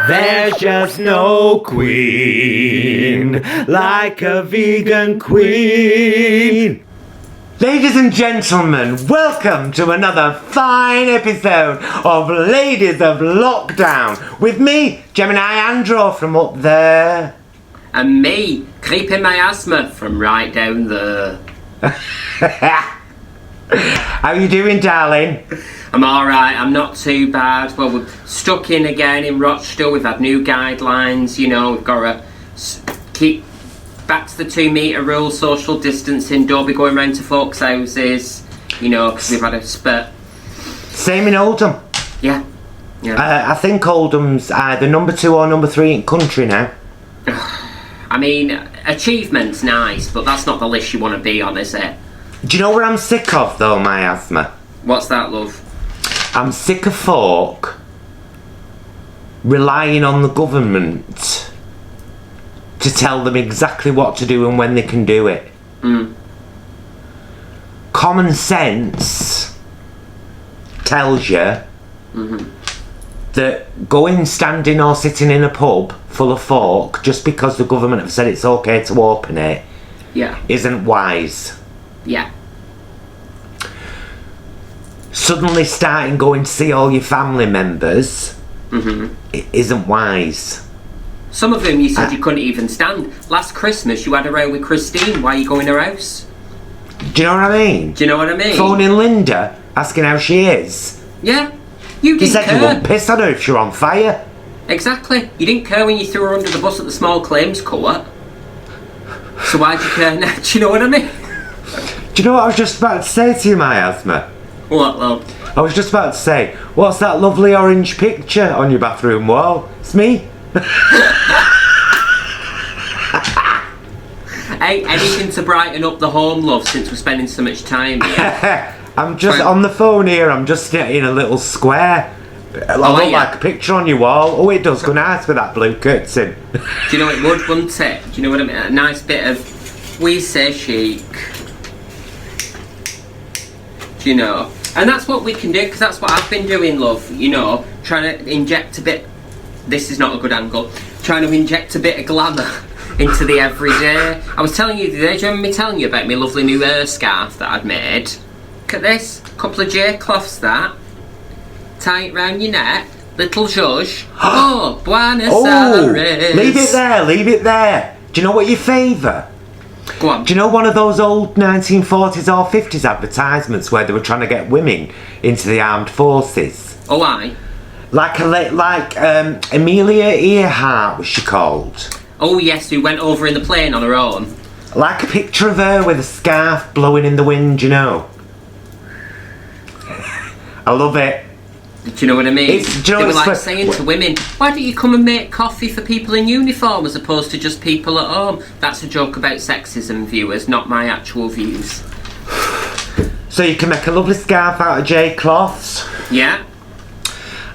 There's just no queen like a vegan queen. Ladies and gentlemen, welcome to another fine episode of Ladies of Lockdown with me, Gemini Andro from up there. And me, Creeping Miasma from right down there. How you doing, darling? I'm alright, I'm not too bad. Well, we're stuck in again in Rochdale. We've had new guidelines, you know, we've got to keep back to the 2 metre rule, social distancing, don't be going round to folks' houses, you know, because we've had a spurt. Same in Oldham. Yeah. I think Oldham's either number 2 or number 3 in country now. I mean, achievement's nice, but that's not the list you want to be on, is it? Do you know what I'm sick of, though, Miasma? What's that, love? I'm sick of folk relying on the government to tell them exactly what to do and when they can do it. Common sense tells you that going, standing or sitting in a pub full of folk just because the government have said it's okay to open it isn't wise. Yeah. Suddenly starting going to see all your family members it isn't wise. Some of them you said you couldn't even stand. Last Christmas you had a row with Christine. Why are you going to her house? Do you know what I mean? Do you know what I mean? Phoning Linda, asking how she is. Yeah. You didn't said care. you wouldn't piss on her if she were on fire. Exactly. You didn't care when you threw her under the bus at the small claims court. So why'd you care now? Do you know what I mean? Do you know what I was just about to say to you, Miasma? What, love? I was just about to say, what's that lovely orange picture on your bathroom wall? It's me. Hey, anything to brighten up the home, love, since we're spending so much time here. I'm just on the phone here, I'm just in a little square. I look like a picture on your wall. Oh, it does go nice with that blue curtain. Do you know it would, wouldn't it? Do you know what I mean? A nice bit of, we say chic. Do you know? And that's what we can do, because that's what I've been doing, love. You know, trying to inject a bit, this is not a good angle, trying to inject a bit of glamour into the everyday. I was telling you the other day, do you remember me telling you about my lovely new hair scarf that I'd made? Look at this, couple of J-cloths that. Tie it round your neck, little zhuzh. Oh, Buenos Aires. Leave it there, leave it there. Do you know what you favour? Go on. Do you know one of those old 1940s or 50s advertisements where they were trying to get women into the armed forces? Oh, aye. Like Amelia Earhart was she called? Oh yes, who went over in the plane on her own. Like a picture of her with a scarf blowing in the wind, you know. I love it. Do you know what I mean? They were like saying to women, why don't you come and make coffee for people in uniform as opposed to just people at home? That's a joke about sexism, viewers, not my actual views. So you can make a lovely scarf out of J-cloths. Yeah.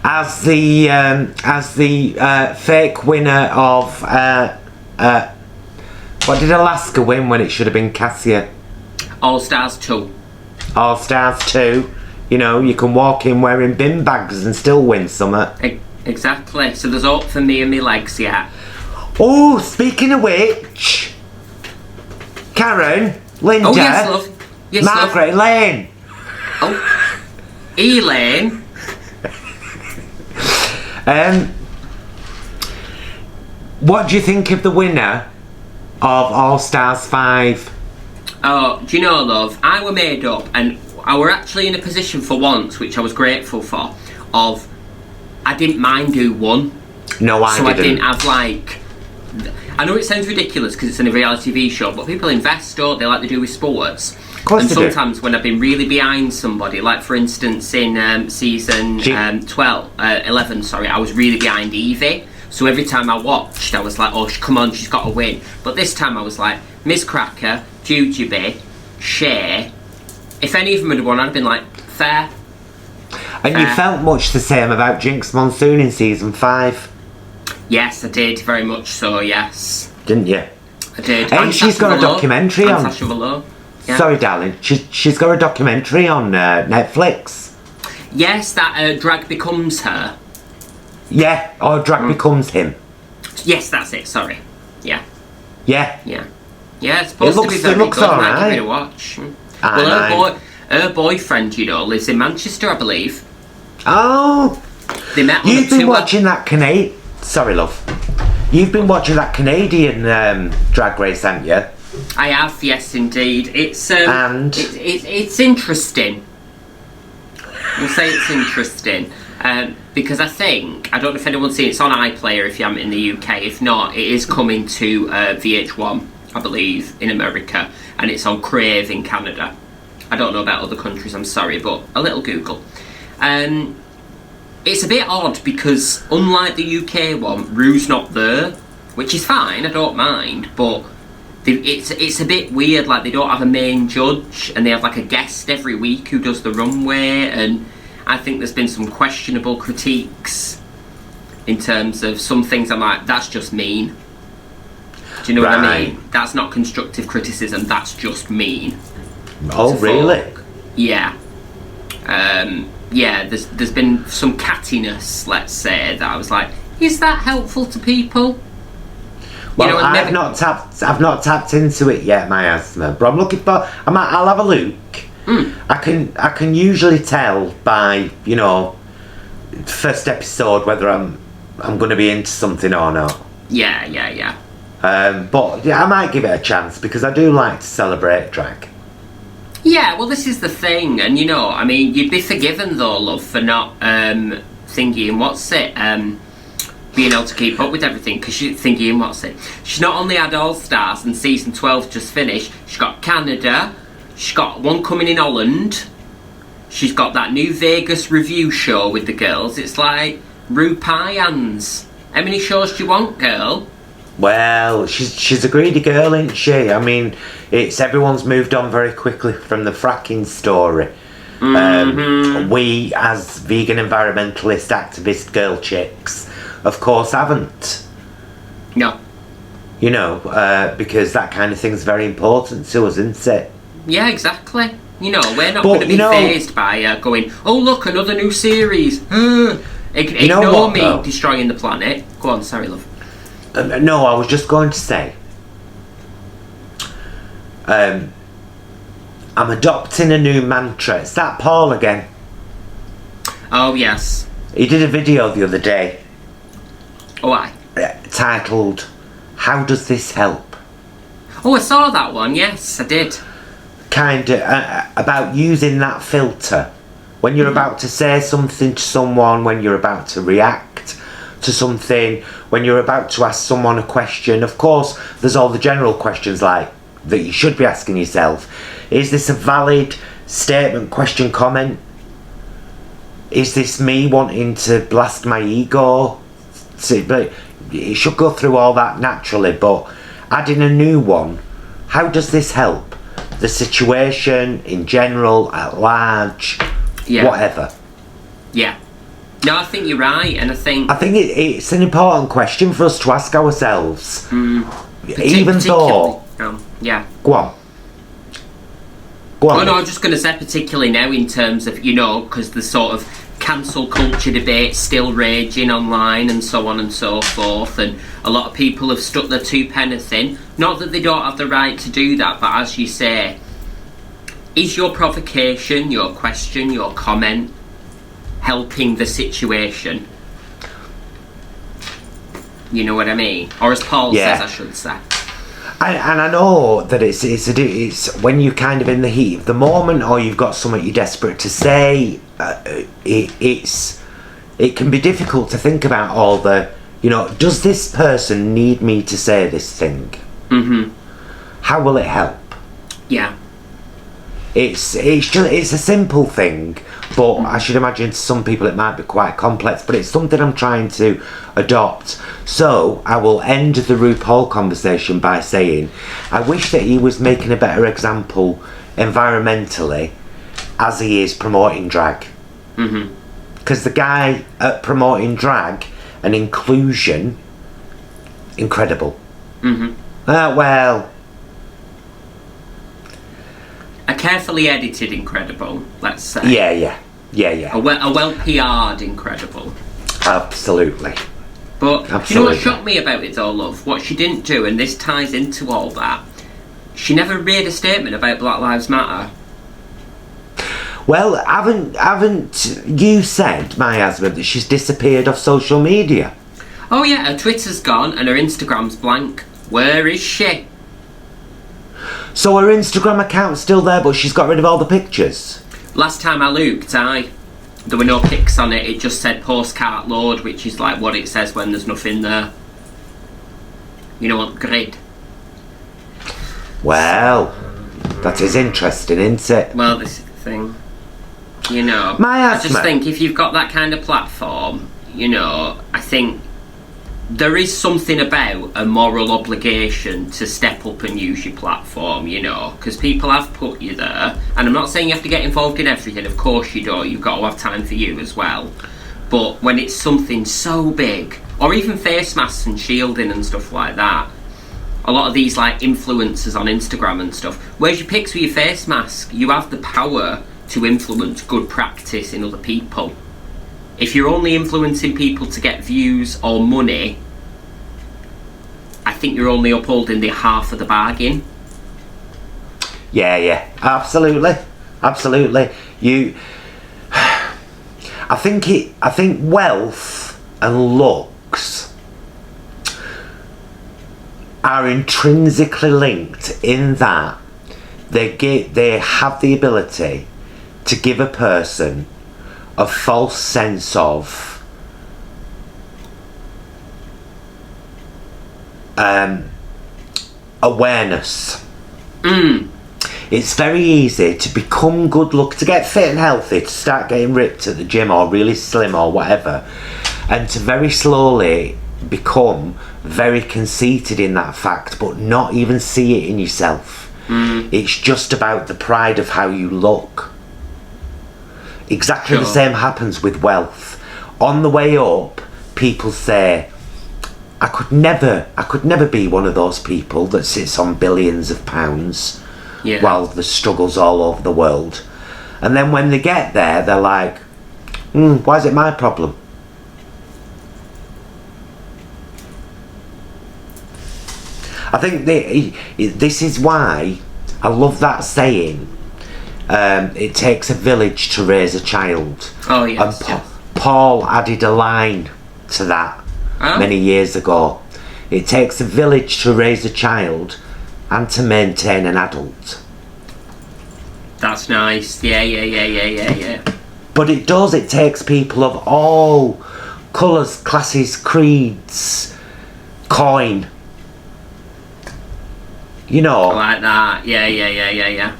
As the fake winner of what did Alaska win when it should have been Cassia? All Stars 2. All Stars 2. You know, you can walk in wearing bin bags and still win something. Exactly. So there's hope for me and me legs yet. Oh, speaking of which, Karen, Linda, oh yes, love. Yes, Margaret, love. Elaine. Oh, Elaine. What do you think of the winner of All Stars 5? Oh, do you know, love, I were made up and I were actually in a position for once, which I was grateful for, of I didn't mind who won. No, I didn't. So I didn't have like, I know it sounds ridiculous because it's in a reality TV show, but people invest, don't they, like they do with sports. Of course and they sometimes when I've been really behind somebody, like for instance in season 11, I was really behind Evie. So every time I watched, I was like, oh, come on, she's got to win. But this time I was like, Miss Cracker, Jujubee, Cher. If any of them had won, I'd have been like, fair. And you felt much the same about Jinx Monsoon in season 5. Yes, I did, very much so, yes. Didn't you? I did. And she's got a documentary on... Sasha Velour. Yeah. Sorry, darling. She's got a documentary on Netflix. Yes, that Drag Becomes Her. Yeah, or drag becomes him. Yes, that's it. Sorry. Yeah. Yeah. Yeah. Yeah, it's supposed to be very good. I might give it a watch. Well, her boyfriend, you know, lives in Manchester, I believe. Oh. They met on You've been watching that Sorry, love. You've been watching that Canadian drag race, haven't you? I have, yes, indeed. It's it's interesting. We'll say it's interesting. Because I don't know if anyone's seen it, it's on iPlayer if you haven't in the UK. If not, it is coming to VH1, I believe, in America, and it's on Crave in Canada. I don't know about other countries, I'm sorry, but a little Google. It's a bit odd because unlike the UK one, Rue's not there, which is fine, I don't mind, but it's a bit weird, like they don't have a main judge and they have like a guest every week who does the runway, and I think there's been some questionable critiques in terms of some things I'm like, that's just mean. Do you know what I mean? That's not constructive criticism, that's just mean. Oh, really? Yeah. Yeah, there's been some cattiness, let's say, that I was like, is that helpful to people? Well, you know, I've not tapped into it yet, Miasma, but I'm looking for. I'll have a look. I can usually tell by, you know, first episode whether I'm going to be into something or not. Yeah. But yeah, I might give it a chance because I do like to celebrate drag. Yeah, well, this is the thing, and you know, I mean, you'd be forgiven though, love, for not being able to keep up with everything, because she's she's not only had All Stars and season 12 just finished, she's got Canada, she's got one coming in Holland, she's got that new Vegas review show with the girls. It's like Rue Pie hands. How many shows do you want, girl? Well, she's a greedy girl, isn't she? I mean, everyone's moved on very quickly from the fracking story. We, as vegan environmentalist activist girl chicks, of course haven't. No. You know, because that kind of thing's very important to us, isn't it? Yeah, exactly. You know, we're not going to be fazed by going, oh look, another new series. Ignore me though? Destroying the planet. Go on, sorry, love. No, I was just going to say, I'm adopting a new mantra. It's that Paul again. Oh, yes. He did a video the other day. Oh, why? Titled, How Does This Help? Oh, I saw that one, yes, I did. Kind of about using that filter. When you're about to say something to someone, when you're about to react to something, when you're about to ask someone a question. Of course, there's all the general questions like that you should be asking yourself. Is this a valid statement, question, comment? Is this me wanting to blast my ego? But it should go through all that naturally, but adding a new one, how does this help? The situation in general, at large, whatever. Yeah. No, I think you're right, and I think it's an important question for us to ask ourselves. Even though... yeah. Go on. Oh no, I'm just going to say particularly now in terms of, you know, because the sort of cancel culture debate still raging online and so on and so forth, and a lot of people have stuck their two pence in. Not that they don't have the right to do that, but as you say, is your provocation, your question, your comment helping the situation? You know what I mean? Or as Paul says, I should say. And I know that it's when you're kind of in the heat of the moment, or you've got something you're desperate to say. It can be difficult to think about all the, you know, does this person need me to say this thing? How will it help? Yeah. It's a simple thing, but I should imagine to some people it might be quite complex, but it's something I'm trying to adopt. So I will end the RuPaul conversation by saying I wish that he was making a better example environmentally as he is promoting drag. Because the guy at promoting drag and inclusion, incredible. Well, a carefully edited incredible, let's say. Yeah. A well PR'd incredible. Absolutely. But Absolutely. do you know what shocked me about it though, love? What she didn't do, and this ties into all that, she never made a statement about Black Lives Matter. Well, haven't you said, Miasma, that she's disappeared off social media? Oh yeah, her Twitter's gone and her Instagram's blank. Where is she? So her Instagram account's still there, but she's got rid of all the pictures? Last time I looked, there were no pics on it. It just said postcard load, which is like what it says when there's nothing there. You know what, grid. Well, that is interesting, isn't it? Well, this is the thing. You know, Miasma. I just think if you've got that kind of platform, you know, I think there is something about a moral obligation to step up and use your platform, you know, because people have put you there. And I'm not saying you have to get involved in everything, of course you don't, you've got to have time for you as well. But when it's something so big, or even face masks and shielding and stuff like that, a lot of these like influencers on Instagram and stuff, where's your pics with your face mask? You have the power to influence good practice in other people. If you're only influencing people to get views or money, I think you're only upholding the half of the bargain. Yeah, absolutely. I think wealth and looks are intrinsically linked in that they have the ability to give a person a false sense of awareness. It's very easy to become to get fit and healthy, to start getting ripped at the gym or really slim or whatever, and to very slowly become very conceited in that fact, but not even see it in yourself. It's just about the pride of how you look. Exactly the same happens with wealth. On the way up, people say, I could never be one of those people that sits on billions of pounds while the struggle's all over the world. And then when they get there, they're like, why is it my problem? I think this is why I love that saying, it takes a village to raise a child. Oh yes. And Paul added a line to that many years ago. It takes a village to raise a child and to maintain an adult. That's nice. Yeah. But it takes people of all colours, classes, creeds, coin. You know. Like that. Yeah.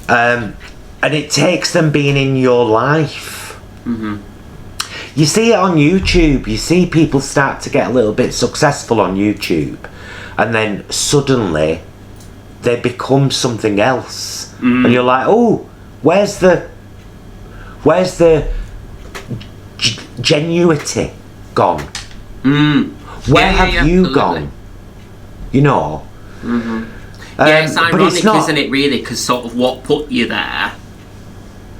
And it takes them being in your life. You see it on YouTube. You see people start to get a little bit successful on YouTube, and then suddenly they become something else, and you're like, oh, where's the genuity gone? Where have you gone? You know. Yeah, it's but ironic, it's not, isn't it, really? Because sort of what put you there,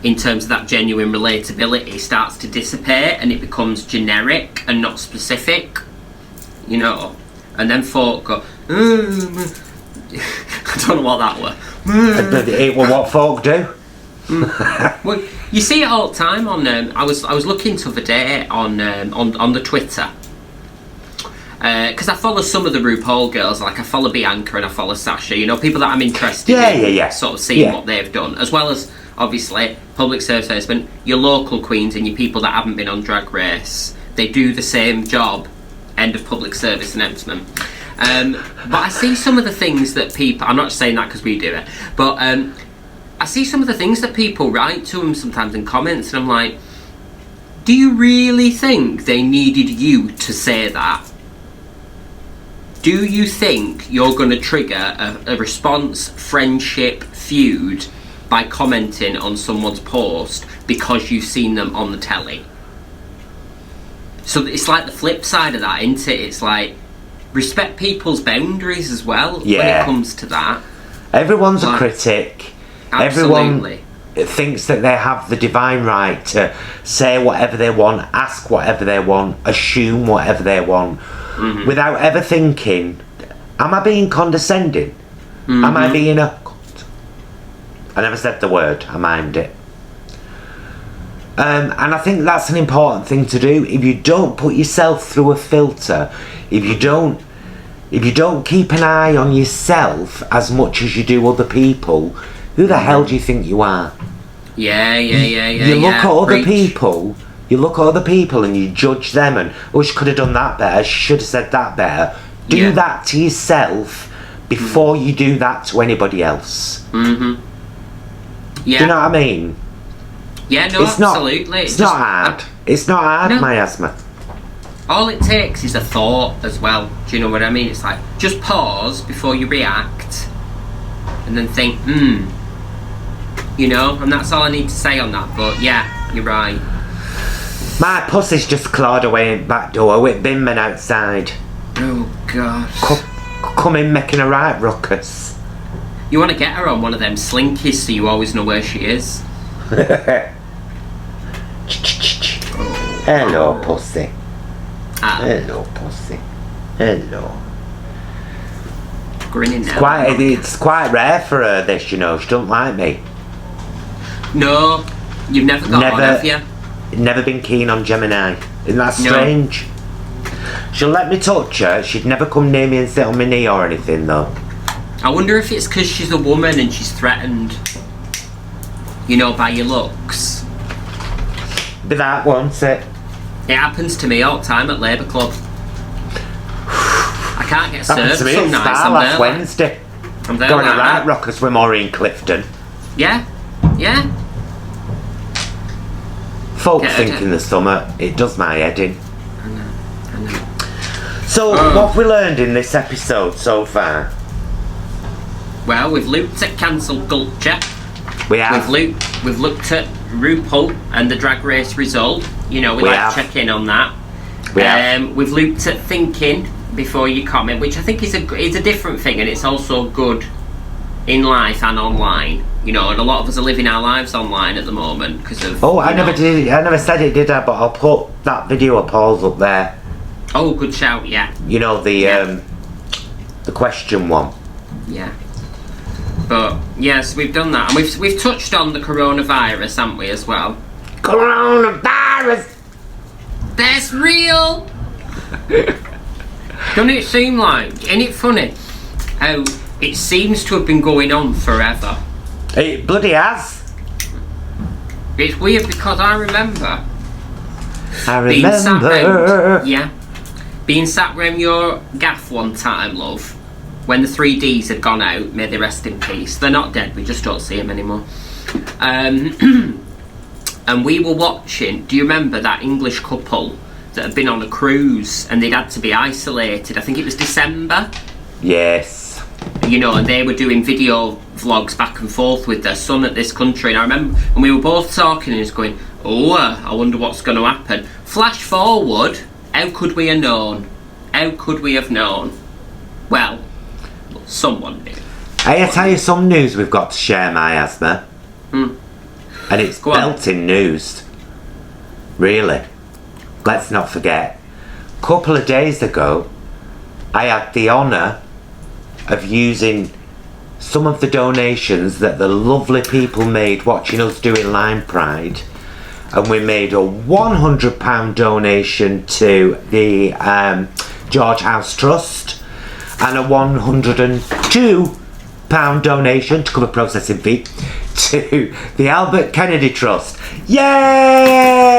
in terms of that genuine relatability, starts to dissipate and it becomes generic and not specific, you know. And then folk go, I don't know what that was. Well, what folk do. Well, you see it all the time on. I was looking the other day on the Twitter. Because I follow some of the RuPaul girls, like I follow Bianca and I follow Sasha, you know, people that I'm interested in sort of seeing what they've done, as well as, obviously, public service announcement, your local queens and your people that haven't been on Drag Race. They do the same job. End of public service announcement. But I see some of the things that people, I'm not saying that because we do it, but I see some of the things that people write to them sometimes in comments, and I'm like, do you really think they needed you to say that? Do you think you're going to trigger a response, friendship, feud by commenting on someone's post because you've seen them on the telly? So it's like the flip side of that, isn't it? It's like, respect people's boundaries as well when it comes to that. Everyone's a critic. Absolutely. thinks that they have the divine right to say whatever they want, ask whatever they want, assume whatever they want, without ever thinking, am I being condescending? Am I being a... I never said the word, I mimed it. And I think that's an important thing to do. If you don't put yourself through a filter, if you don't keep an eye on yourself as much as you do other people, who the hell do you think you are? Yeah. You look at other people. You look at other people and you judge them and, oh, she could have done that better, she should have said that better. Do that to yourself before you do that to anybody else. Yeah. Do you know what I mean? Yeah, no, absolutely. It's not hard. It's not hard, Miasma. All it takes is a thought as well. Do you know what I mean? It's like, just pause before you react and then think, you know, and that's all I need to say on that. But yeah, you're right. My pussy's just clawed away in the back door with Binman outside. Oh, God. Come in making a right ruckus. You want to get her on one of them slinkies so you always know where she is. Hello, pussy. Hello, pussy. Hello. Grinning now. It's quite rare for her, this, you know. She don't like me. No, you've never got on, have you? Never been keen on Gemini. Isn't that strange? No. She'll let me touch her. She'd never come near me and sit on my knee or anything, though. I wonder if it's because she's a woman and she's threatened, you know, by your looks. Be that, won't it? It happens to me all the time at Labour Club. I can't get served some nights. Last Wednesday. I'm there going like to right ruckus with Maureen Clifton. Yeah. Folk think in the summer, it does my head in. I know. So, what have we learned in this episode so far? Well, we've looked at cancel culture. We have. We've looked at RuPaul and the Drag Race result. You know, we like to check in on that. We've looked at thinking before you comment, which I think is a different thing, and it's also good in life and online. You know, and a lot of us are living our lives online at the moment because of. Oh, I never said it, did I? But I'll put that video of Paul's up there. Oh, good shout! Yeah. You know the question one. Yeah. But yes, we've done that, and we've touched on the coronavirus, haven't we, as well? Coronavirus. That's real. Doesn't it seem like? Isn't it funny how it seems to have been going on forever? It bloody has. It's weird because I remember. Being sat round your gaff one time, love. When the 3Ds had gone out, may they rest in peace. They're not dead, we just don't see them anymore. And we were watching, do you remember that English couple that had been on a cruise and they'd had to be isolated? I think it was December. Yes. You know, and they were doing video vlogs back and forth with their son at this country. And I remember, and we were both talking and he was going, I wonder what's going to happen. Flash forward, how could we have known? How could we have known? Well, someone did. I'll tell you some news we've got to share, Miasma. And it's belting news. Really. Let's not forget. A couple of days ago, I had the honour of using some of the donations that the lovely people made watching us doing LimePride. And we made a £100 donation to the George House Trust and a £102 donation to cover processing fee to the Albert Kennedy Trust. Yay!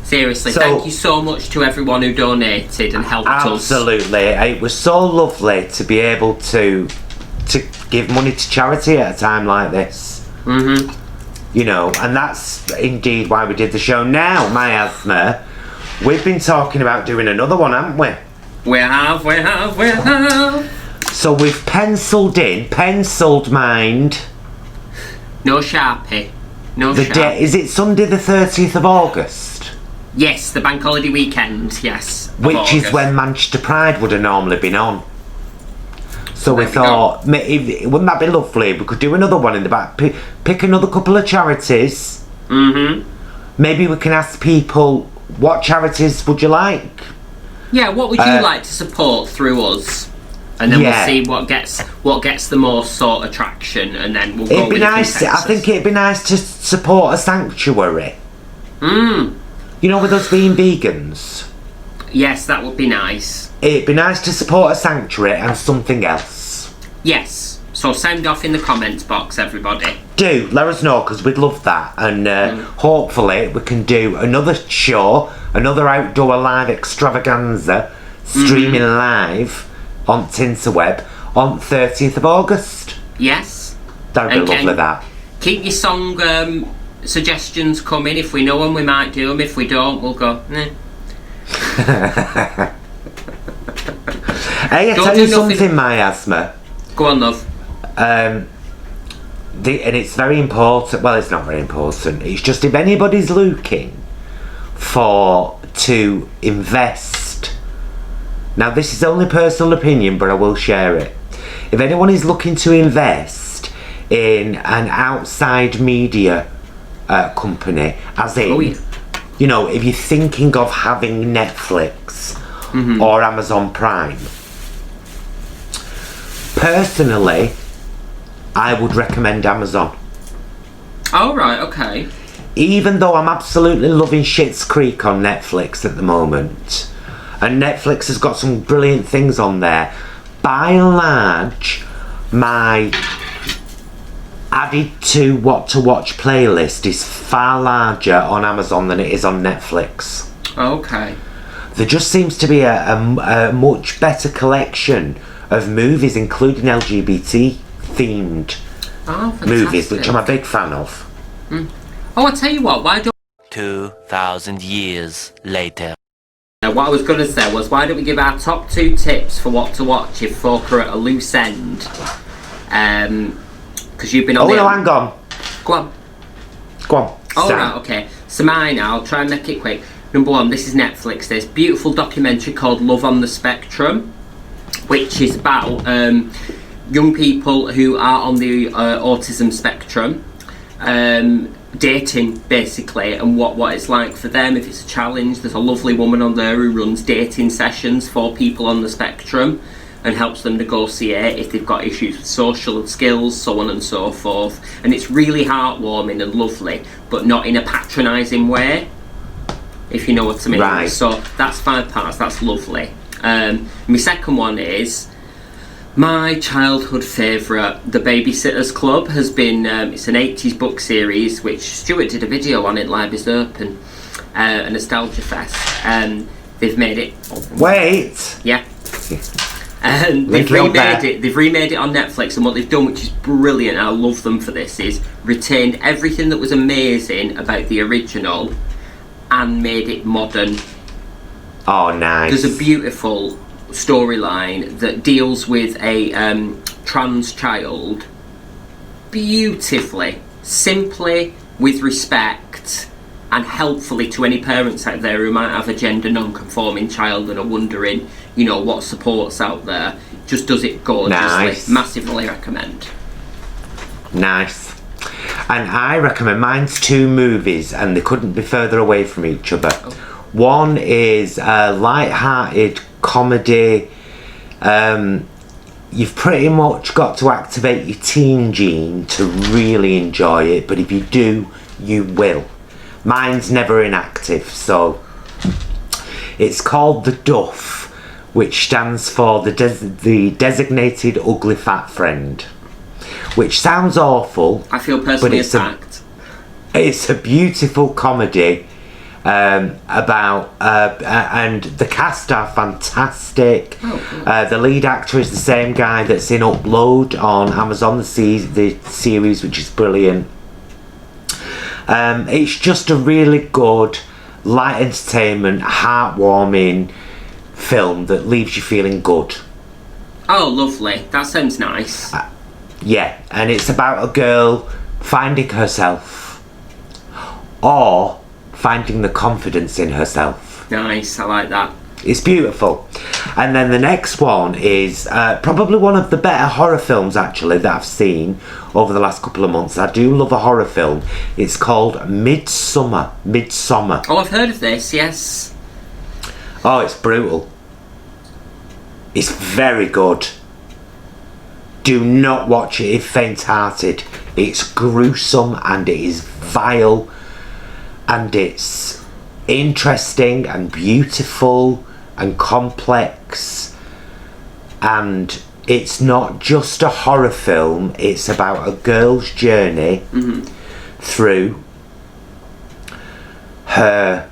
Seriously, thank you so much to everyone who donated and helped us. Absolutely, it was so lovely to be able to give money to charity at a time like this. You know, and that's indeed why we did the show. Now, Miasma, we've been talking about doing another one, haven't we? We have. So we've penciled mind. No Sharpie. Is it Sunday the 30th of August? Yes, the bank holiday weekend, yes. Which is when Manchester Pride would have normally been on. So we thought, wouldn't that be lovely? We could do another one in the back. Pick another couple of charities. Mm-hmm. Maybe we can ask people, what charities would you like? Yeah, what would you like to support through us? And then we'll see what gets the most sort of traction, and then we'll go it'd be with nice. the I think it'd be nice to support a sanctuary. You know, with us being vegans. Yes, that would be nice. It'd be nice to support a sanctuary and something else. Yes. So sound off in the comments box, everybody. Do let us know, because we'd love that, and hopefully we can do another show, another outdoor live extravaganza, streaming live on Tinterweb on 30th of August. Yes. That'd be lovely, that. Keep your song suggestions coming. If we know them, we might do them. If we don't, we'll go, nah. Hey, I tell you something, Miasma. Go on, love. And it's very important. Well, it's not very important. It's just if anybody's looking to invest. Now, this is only personal opinion, but I will share it. If anyone is looking to invest in an outside media company, as in, you know, if you're thinking of having Netflix or Amazon Prime, personally, I would recommend Amazon. Oh, right, okay. Even though I'm absolutely loving Schitt's Creek on Netflix at the moment, and Netflix has got some brilliant things on there, by and large, my added to what to watch playlist is far larger on Amazon than it is on Netflix. Okay. There just seems to be a much better collection of movies, including LGBT themed movies, which I'm a big fan of. Oh, I tell you what, why don't 2,000 years later. what I was going to say was, why don't we give our top 2 tips for what to watch if folk are at a loose end? Because you've been on hang on. Go on. Oh, right, okay. So mine, I'll try and make it quick. Number 1, this is Netflix. There's a beautiful documentary called Love on the Spectrum, which is about young people who are on the autism spectrum, dating basically, and what it's like for them if it's a challenge. There's a lovely woman on there who runs dating sessions for people on the spectrum and helps them negotiate if they've got issues with social skills, so on and so forth. And it's really heartwarming and lovely, but not in a patronising way, if you know what I mean. Right. So that's 5 parts, that's lovely. My second one is my childhood favourite, The Babysitter's Club. Has been, it's an 80s book series, which Stuart did a video on it, Libraries Open, a nostalgia fest. They've made it. Wait! Yeah. And they've remade it on Netflix, and what they've done, which is brilliant, and I love them for this, is retained everything that was amazing about the original and made it modern. Oh, nice. There's a beautiful storyline that deals with a trans child beautifully, simply, with respect, and helpfully to any parents out there who might have a gender non-conforming child and are wondering, you know, what support's out there. Just does it gorgeously. Nice. Massively recommend. Nice. And I recommend, mine's 2 movies, and they couldn't be further away from each other. One is a light-hearted comedy. You've pretty much got to activate your teen gene to really enjoy it, but if you do, you will. Mine's never inactive, so it's called The Duff, which stands for the Designated Ugly Fat Friend, which sounds awful. I feel personally attacked. It's a beautiful comedy about and the cast are fantastic. The lead actor is the same guy that's in Upload on Amazon, the series, which is brilliant. It's just a really good, light entertainment, heartwarming film that leaves you feeling good. Oh, lovely. That sounds nice. Yeah, and it's about a girl finding herself, or finding the confidence in herself. Nice, I like that. It's beautiful. And then the next one is probably one of the better horror films actually that I've seen over the last couple of months. I do love a horror film. It's called Midsommar. Oh, I've heard of this, yes. Oh, it's brutal. It's very good. Do not watch it if faint-hearted. It's gruesome and it is vile and it's interesting and beautiful and complex, and it's not just a horror film, it's about a girl's journey through her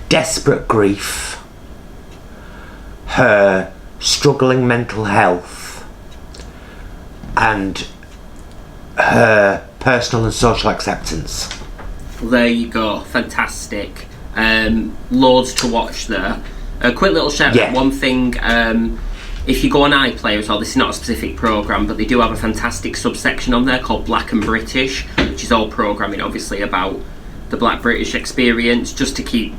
desperate grief, her struggling mental health, and her personal and social acceptance. Well, there you go, fantastic. Loads to watch there. A quick little shout out, one thing, if you go on iPlayer as well, this is not a specific programme, but they do have a fantastic subsection on there called Black and British, which is all programming obviously about the Black British experience, just to keep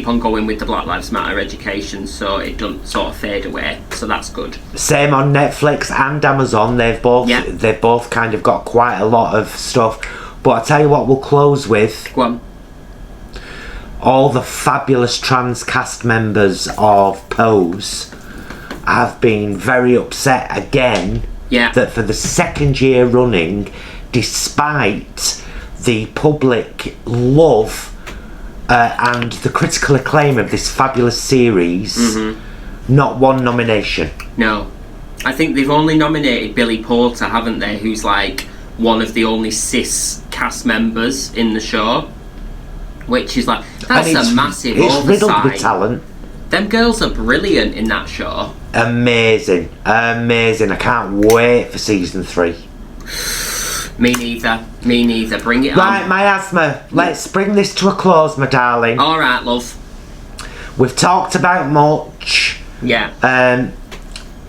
on going with the Black Lives Matter education, so it doesn't sort of fade away, so that's good. Same on Netflix and Amazon, they've both kind of got quite a lot of stuff, but I'll tell you what we'll close with. Go on. All the fabulous trans cast members of Pose have been very upset again that for the second year running, despite the public love and the critical acclaim of this fabulous series, not one nomination. No. I think they've only nominated Billy Porter, haven't they, who's like one of the only cis cast members in the show. Which is like, that's a massive oversight. It's riddled with talent. Them girls are brilliant in that show. Amazing. I can't wait for season 3. Me neither. Bring it on. Right, Miasma, let's bring this to a close, my darling. Alright, love. We've talked about much. Yeah.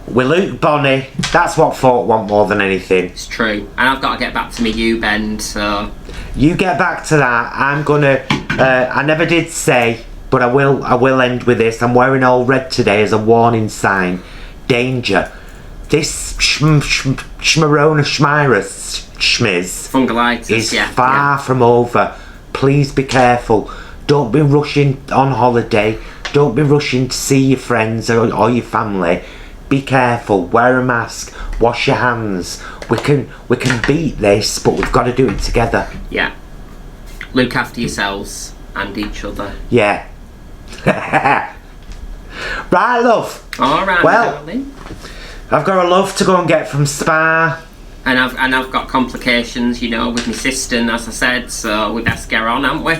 With Luke Bonny, that's what folk want more than anything. It's true. And I've got to get back to me U-bend, so... You get back to that. I'm gonna... I never did say, but I will end with this. I'm wearing all red today as a warning sign. Danger. This schmiz Fungolitis, is far from over. Please be careful. Don't be rushing on holiday. Don't be rushing to see your friends or your family. Be careful. Wear a mask. Wash your hands. We can beat this, but we've got to do it together. Yeah. Look after yourselves and each other. Yeah. Right, love. All right. Well, darling. I've got a love to go and get from Spa. And I've got complications, with my sister, as I said. So we best get on, haven't we?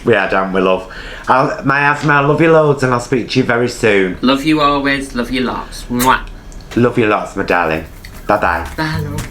We are, don't we, love? Miasma, I love you loads, and I'll speak to you very soon. Love you always. Love you lots. Mwah. Love you lots, my darling. Bye-bye. Bye, love.